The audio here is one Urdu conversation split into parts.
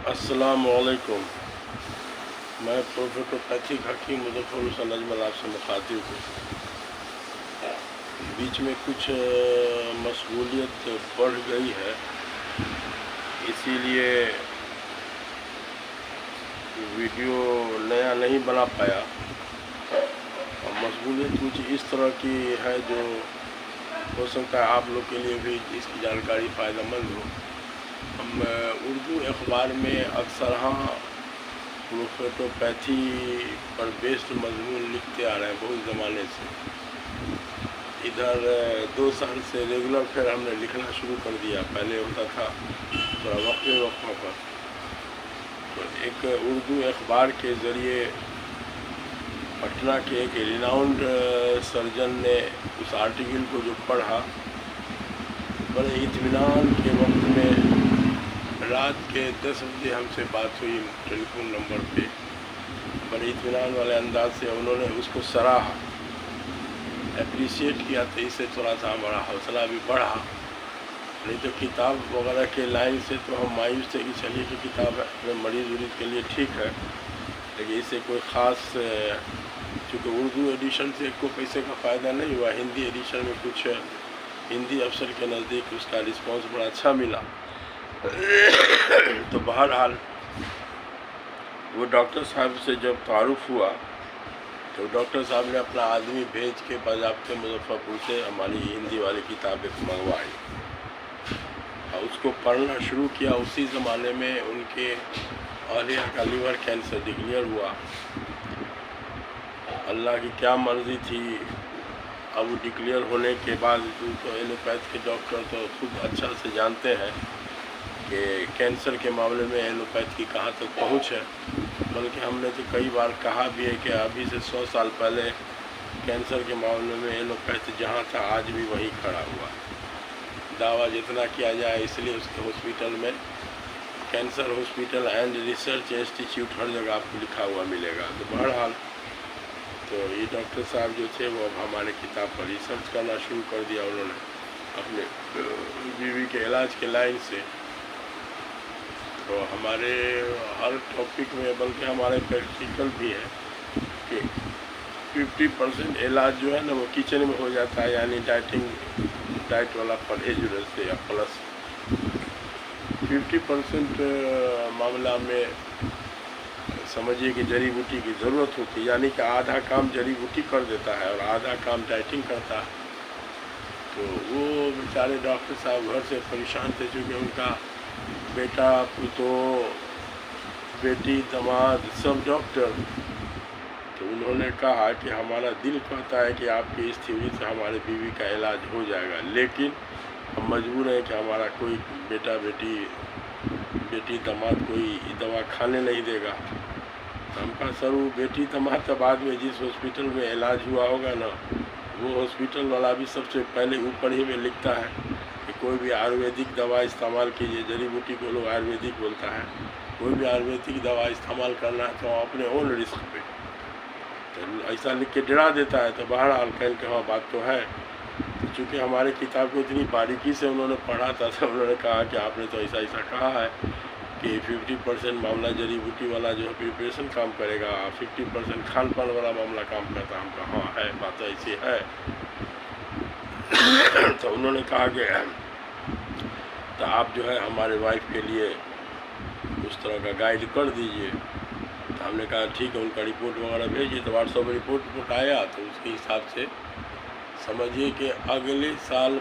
السلام علیکم. میں پروفیسر پیتھک حکیم مظفر حسین اجمل آپ سے مخاطب ہوں. بیچ میں کچھ مشغولیت بڑھ گئی ہے، اسی لیے ویڈیو نیا نہیں بنا پایا. اور مشغولیت کچھ اس طرح کی ہے جو ہو سکتا ہے آپ لوگ کے لیے بھی اس کی جانکاری فائدہ مند ہو. ہم اردو اخبار میں اکثر پروفیٹوپیتھی پر بیسڈ مضمون لکھتے آ رہے ہیں بہت زمانے سے. ادھر 2 سال سے ریگولر پھر ہم نے لکھنا شروع کر دیا. پہلے ہوتا تھا تھوڑا وقفوں پر. تو ایک اردو اخبار کے ذریعے پٹنہ کے ایک ریناؤنڈ سرجن نے اس آرٹیکل کو جو پڑھا، بڑے اطمینان کے وقت میں رات کے 10 بجے ہم سے بات ہوئی ٹیلی فون نمبر پہ. بڑے اطمینان والے انداز سے انہوں نے اس کو سراہا، اپریشیٹ کیا. تو اس سے تھوڑا سا ہمارا حوصلہ بھی بڑھا. نہیں تو کتاب وغیرہ کے لائن سے تو ہم مایوس تھے کہ چلیے کہ کتاب ہے مریض کے لیے ٹھیک ہے، لیکن اس سے کوئی خاص چونکہ اردو ایڈیشن سے کوئی پیسے کا فائدہ نہیں ہوا. ہندی ایڈیشن میں کچھ ہندی افسر کے نزدیک اس کا رسپانس بڑا اچھا ملا. تو بہرحال وہ ڈاکٹر صاحب سے جب تعارف ہوا تو ڈاکٹر صاحب نے اپنا آدمی بھیج کے باضابطے مظفر پور سے ہماری ہندی والی کتاب ایک منگوائی اور اس کو پڑھنا شروع کیا. اسی زمانے میں ان کے اہلیہ کا لیور کینسر ڈکلیئر ہوا. اللہ کی کیا مرضی تھی. اب وہ ڈکلیئر ہونے کے بعد تو ایلوپیتھ کے ڈاکٹر تو خود اچھا سے جانتے ہیں کہ کینسر کے معاملے میں ایلوپیتھ کی کہاں تک پہنچ ہے. بلکہ ہم نے تو کئی بار کہا بھی ہے کہ ابھی سے 100 سال پہلے کینسر کے معاملے میں ایلوپیتھ جہاں تھا آج بھی وہیں کھڑا ہوا. دعویٰ جتنا کیا جائے اس لیے اس کے ہاسپٹل میں cancer hospital and research institute ہر جگہ آپ کو لکھا ہوا ملے گا. تو بہرحال تو یہ ڈاکٹر صاحب جو تھے وہ اب ہمارے کتاب پر ریسرچ کرنا شروع کر دیا انہوں نے اپنے بیوی کے علاج کے لائن سے. تو ہمارے ہر ٹاپک میں بلکہ ہمارے پریکٹیکل بھی ہے کہ 50% علاج جو ہے نا وہ کچن میں ہو جاتا ہے، یعنی ڈائٹ والا پرہیز سے یا پلس 50% معاملہ میں سمجھیے کہ جڑی بوٹی کی ضرورت ہوتی ہے. یعنی کہ آدھا کام جڑی بوٹی کر دیتا ہے اور آدھا کام ڈائٹنگ کرتا ہے. تو وہ بیچارے ڈاکٹر صاحب گھر سے پریشان تھے چونکہ ان کا بیٹا پتو بیٹی داماد سب ڈاکٹر. تو انہوں نے کہا کہ ہمارا دل کہتا ہے کہ آپ کی اس تھیوری سے ہمارے بیوی کا علاج ہو جائے گا، لیکن ہم مجبور ہیں کہ ہمارا کوئی بیٹا بیٹی داماد کوئی دوا کھانے نہیں دے گا. ہم کا سر وہ بیٹی داماد تو بعد میں جس ہاسپٹل میں علاج ہوا ہوگا نا وہ ہاسپٹل والا بھی سب سے پہلے اوپر ہی میں لکھتا ہے کہ کوئی بھی آیوریدک دوا استعمال کیجیے. جڑی بوٹی کو لوگ آیوریدک بولتا ہے. کوئی بھی آیوریدک دوا استعمال کرنا ہے تو اپنے اون رسک پہ. تو ایسا لکھ کے ڈرا دیتا ہے. تو بہرحال کہ ہاں بات تو ہے. چونکہ ہمارے کتاب کو اتنی باریکی سے انہوں نے پڑھا تھا تو انہوں نے کہا کہ آپ نے تو ایسا کہا ہے کہ 50% معاملہ جڑی بوٹی والا جو ہے پریپریشن کام کرے گا، 50% کھان پان والا معاملہ کام کرتا ہے. ہم کہا ہاں ہے، بات ایسی ہے. تو انہوں نے کہا کہ تو آپ جو ہے ہمارے وائف کے لیے اس طرح کا گائیڈ کر دیجئے. تو ہم نے کہا ٹھیک ہے، ان کا رپورٹ وغیرہ بھیجیے. تو واٹس ایپ میں رپورٹ آیا. تو اس کے حساب سے سمجھیے کہ اگلے سال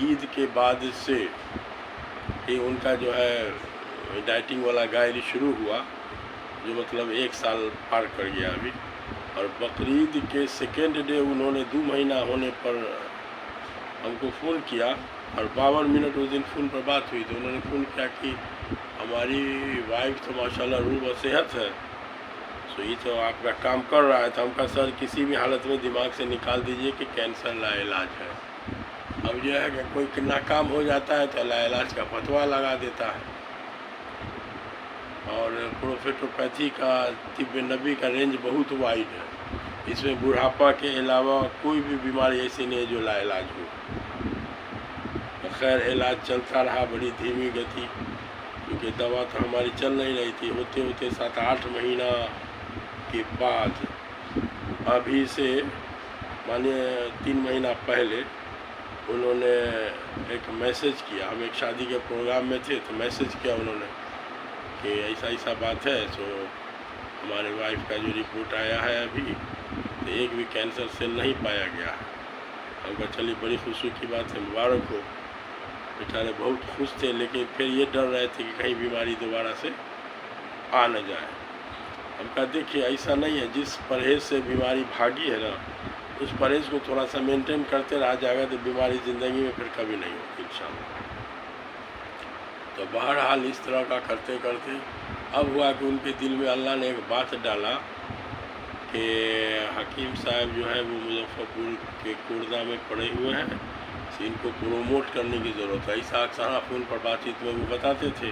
عید کے بعد سے یہ ان کا جو ہے ڈائٹنگ والا گائیڈ شروع ہوا، جو مطلب 1 سال پار کر گیا ابھی. اور بقرعید کے سیکنڈ ڈے انہوں نے 2 مہینہ ہونے پر ہم کو فون کیا اور 52 منٹ اس دن فون پر بات ہوئی. تو انہوں نے فون کیا کہ ہماری وائف تو ماشاءاللہ روح و صحت ہے، تو یہ تو آپ کا کام کر رہا ہے. تو ہم کا سر کسی بھی حالت میں دماغ سے نکال دیجئے کہ کینسر لا علاج ہے. اب یہ ہے کہ کوئی ناکام ہو جاتا ہے تو لا علاج کا فتویٰ لگا دیتا ہے. اور پروفیٹوپیتھی کا طب نبی کا رینج بہت وائڈ ہے. اس میں بڑھاپا کے علاوہ کوئی بھی بیماری ایسی نہیں ہے جو لا علاج ہو. خیر علاج چلتا رہا بڑی دھیمی گتی. کیونکہ دوا تو ہماری چل نہیں رہی تھی. ہوتے ہوتے 7-8 مہینہ کے بعد ابھی سے مانیے 3 مہینہ پہلے انہوں نے ایک میسج کیا. ہم ایک شادی کے پروگرام میں تھے تو میسج کیا انہوں نے کہ ایسا ایسا بات ہے. سو ہمارے وائف کا جو رپورٹ آیا ہے ابھی تو ایک بھی کینسر سیل نہیں پایا گیا ہے. ہم کہا چلیے بڑی خوشی کی بات ہے, مبارک ہو. بیچارے بہت خوش تھے, لیکن پھر یہ ڈر رہے تھے کہ کہیں بیماری دوبارہ سے آ نہ جائے. ہم کہا دیکھیے ایسا نہیں ہے, جس پرہیز سے بیماری بھاگی ہے نا اس پرہیز کو تھوڑا سا مینٹین کرتے رہا جائے گا تو بیماری زندگی میں پھر کبھی نہیں ہوگی انشاءاللہ. تو بہرحال اس طرح کا کرتے کرتے اب ہوا کہ ان کے دل میں اللہ نے ایک بات ڈالا کہ حکیم صاحب جو ہے وہ مظفر پور کے کوردہ میں پڑے ہوئے ہیں, ان کو پروموٹ کرنے کی ضرورت ہے. ایسا اکثر فون پر بات چیت میں وہ بتاتے تھے.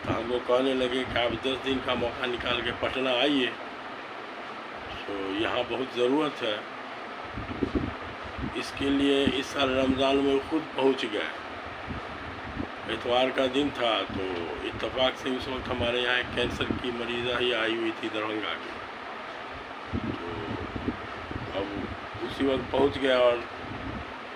تو ہم کو کہنے لگے کہ آپ 10 دن کا موقع نکال کے پٹنہ آئیے, تو یہاں بہت ضرورت ہے. اس کے لیے اس سال رمضان میں خود پہنچ گئے. اتوار کا دن تھا تو اتفاق سے اس وقت ہمارے یہاں ایک کینسر کی مریضہ ہی آئی ہوئی تھی دربھنگہ کی. تو اب اسی وقت پہنچ گیا اور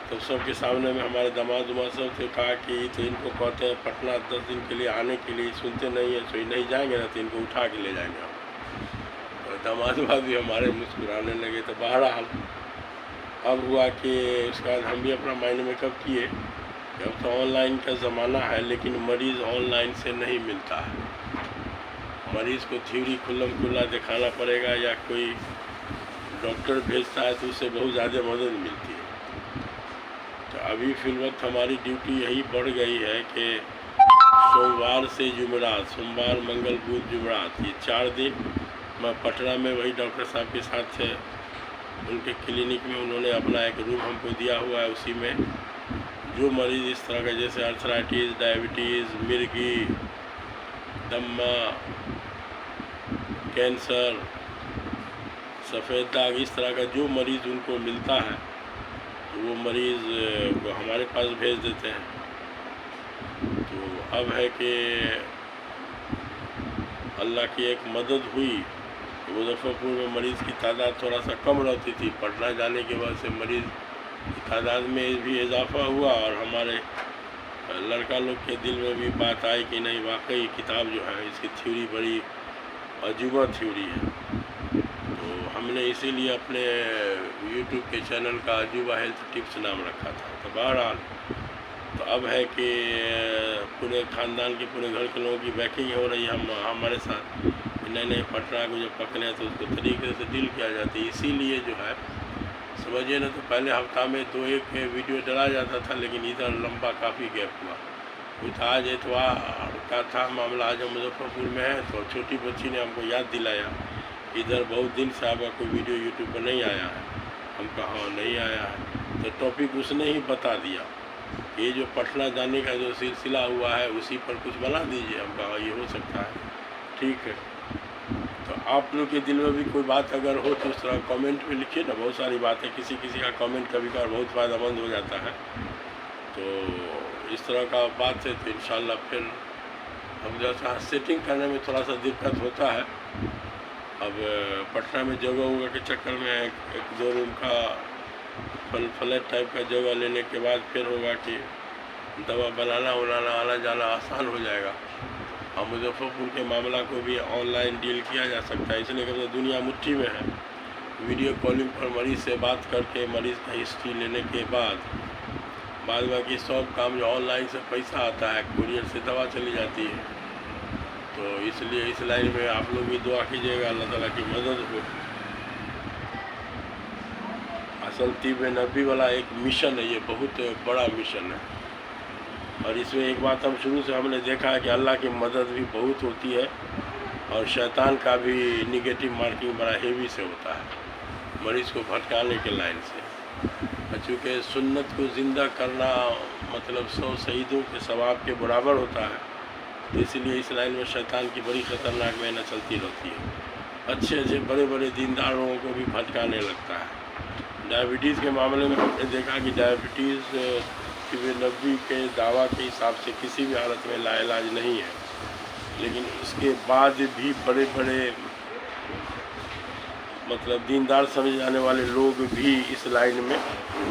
تو سب کے سامنے میں ہمارے داماد سب سے کہا کہ یہ تو ان کو کہتے ہیں پٹنہ 10 دن کے لیے آنے کے لیے, سنتے نہیں ہیں, سو نہیں جائیں گے نا تو ان کو اٹھا کے لے جائیں گے ہم. اور داماد بھی ہمارے مسکرانے لگے. تو بہرحال اب ہوا کہ اس کے بعد ہم بھی اپنا مائنڈ میں کب کیے کہ اب تو آن لائن کا زمانہ ہے, لیکن مریض آن لائن سے نہیں ملتا ہے. مریض کو تھیوری کھلم کھلا دکھانا پڑے گا, یا کوئی ڈاکٹر بھیجتا ہے تو اس سے بہت زیادہ مدد ملتی ہے. تو ابھی فی الوقت ہماری ڈیوٹی یہی بڑھ گئی ہے کہ سوموار سے جمعرات, سوموار منگل بدھ جمعرات, یہ 4 دن میں پٹنہ میں وہی ڈاکٹر صاحب کے ساتھ تھے. ان کے کلینک میں انہوں نے اپنا ایک روم ہم کو دیا ہوا ہے. اسی میں جو مریض اس طرح کا جیسے ارتھرائٹس, ڈائبٹیز, مرگی, دمہ, کینسر, سفید داغ, اس طرح کا جو مریض ان کو ملتا ہے وہ مریض کو ہمارے پاس بھیج دیتے ہیں. تو اب ہے کہ اللہ کی ایک مدد ہوئی. مظفر پور میں مریض کی تعداد تھوڑا سا کم رہتی تھی. پٹنہ جانے کے بعد سے مریض کی تعداد میں بھی اضافہ ہوا, اور ہمارے لڑکا لوگ کے دل میں بھی بات آئی کہ نہیں واقعی کتاب جو ہے اس کی تھیوری بڑی عجوبہ تھیوری ہے. تو ہم نے اسی لیے اپنے یوٹیوب کے چینل کا عجوبہ ہیلتھ ٹپس نام رکھا تھا. تو بہرحال تو اب ہے کہ پورے خاندان کے پورے گھر کے لوگوں کی بیکنگ ہو رہی ہے ہمارے ساتھ. نئے نئے پٹنہ کو جب پکڑے تو اس کو طریقے سے ڈیل کیا جاتا ہے. اسی لیے جو ہے سمجھیے نا, تو پہلے ہفتہ میں 2-1 ویڈیو ڈلا جاتا تھا, لیکن ادھر لمبا کافی گیپ ہوا. کچھ آج اتوار کا تھا معاملہ, آج ہم مظفر پور میں ہیں تو چھوٹی بچی نے ہم کو یاد دلایا ادھر بہت دن سے آپ کا کوئی ویڈیو یوٹیوب پر نہیں آیا ہے. ہم کہا ہاں نہیں آیا ہے. تو ٹاپک اس نے ہی بتا دیا کہ یہ جو پٹنہ جانے کا جو سلسلہ ہوا ہے اسی پر کچھ بنا دیجیے. ہم کہا یہ ہو سکتا ہے, ٹھیک ہے. تو آپ لوگ کے دل میں بھی کوئی بات اگر ہو تو اس طرح کامنٹ میں لکھیے نا. بہت ساری باتیں, کسی کسی کا کامنٹ کبھی کبھار بہت فائدہ مند ہو جاتا ہے. تو اس طرح کا بات ہے تو انشاءاللہ پھر اب جیسا سیٹنگ کرنے میں تھوڑا سا دقت ہوتا ہے. اب پٹنہ میں جگہ ہوگا کے چکر میں ایک 2 روم کا فلیٹ ٹائپ کا جگہ لینے کے بعد پھر ہوگا کہ دوا بنانا آنا جانا آسان ہو جائے گا. اور مظفر پور کے معاملہ کو بھی آن لائن ڈیل کیا جا سکتا ہے, اس لیے کہ دنیا مٹھی میں ہے. ویڈیو کالنگ پر مریض سے بات کر کے مریض کا ہسٹری لینے کے بعد باقی سب کام جو آن لائن سے پیسہ آتا ہے, کوریئر سے دوا چلی جاتی ہے. تو اس لیے اس لائن میں آپ لوگ بھی دعا کیجیے گا, اللہ تعالیٰ کی مدد ہو. اصل طب نبی والا ایک مشن ہے, یہ بہت بڑا مشن ہے. اور اس میں ایک بات ہم شروع سے ہم نے دیکھا ہے کہ اللہ کی مدد بھی بہت ہوتی ہے, اور شیطان کا بھی نگیٹو مارکنگ بڑا ہیوی سے ہوتا ہے مریض کو بھٹکانے کے لائن سے. چونکہ سنت کو زندہ کرنا مطلب 100 شہیدوں کے ثواب کے برابر ہوتا ہے, تو اس لیے اس لائن میں شیطان کی بڑی خطرناک محنت چلتی رہتی ہے. اچھے اچھے بڑے بڑے دیندار لوگوں کو بھی بھٹکانے لگتا ہے. ڈائبٹیز کے معاملے میں ہم نے دیکھا کہ ڈائبٹیز طب نبوی کے دعویٰ کے حساب سے کسی بھی حالت میں لا علاج نہیں ہے، لیکن اس کے بعد بھی بڑے بڑے مطلب دیندار سمجھ جانے والے لوگ بھی اس لائن میں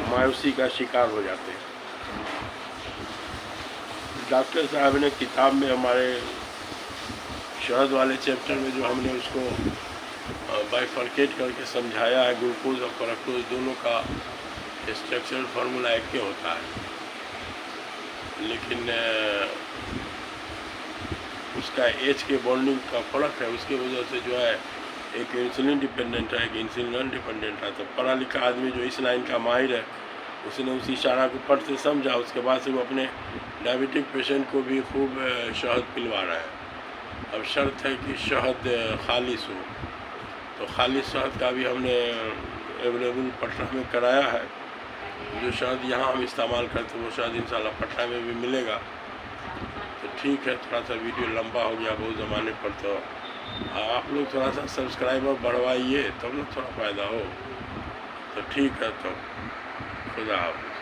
مایوسی کا شکار ہو جاتے ہیں۔ ڈاکٹر صاحب نے کتاب میں ہمارے شہد والے چیپٹر میں جو ہم نے اس کو بائیفرکیٹ کر کے سمجھایا ہے، گلوکوز اور فرکٹوز دونوں کا اسٹرکچرل فارمولا ایک کے ہوتا ہے، لیکن اس کا ایج کے بانڈنگ کا فرق ہے، اس کی وجہ سے جو ہے ایک انسولین ڈیپینڈنٹ ہے، ایک انسولین نان ڈیپینڈنٹ ہے۔ تو پڑھا لکھا آدمی جو اس لائن کا ماہر ہے، اس نے اس اشارہ کو پڑھ سے سمجھا، اس کے بعد سے وہ اپنے ڈائبٹک پیشنٹ کو بھی خوب شہد پلوا رہا ہے۔ اب شرط ہے کہ شہد خالص ہو، تو خالص شہد کا بھی ہم نے اویلیبل پٹنہ میں کرایا ہے۔ جو شہد یہاں ہم استعمال کرتے وہ شہد انشاءاللہ پٹنہ میں بھی ملے گا۔ تو ٹھیک ہے، تھوڑا سا ویڈیو لمبا ہو گیا بہت زمانے پر، تو آپ لوگ تھوڑا سا سبسکرائبر بڑھوائیے تب نہ تھوڑا فائدہ ہو۔ تو ٹھیک ہے، تو خدا حافظ۔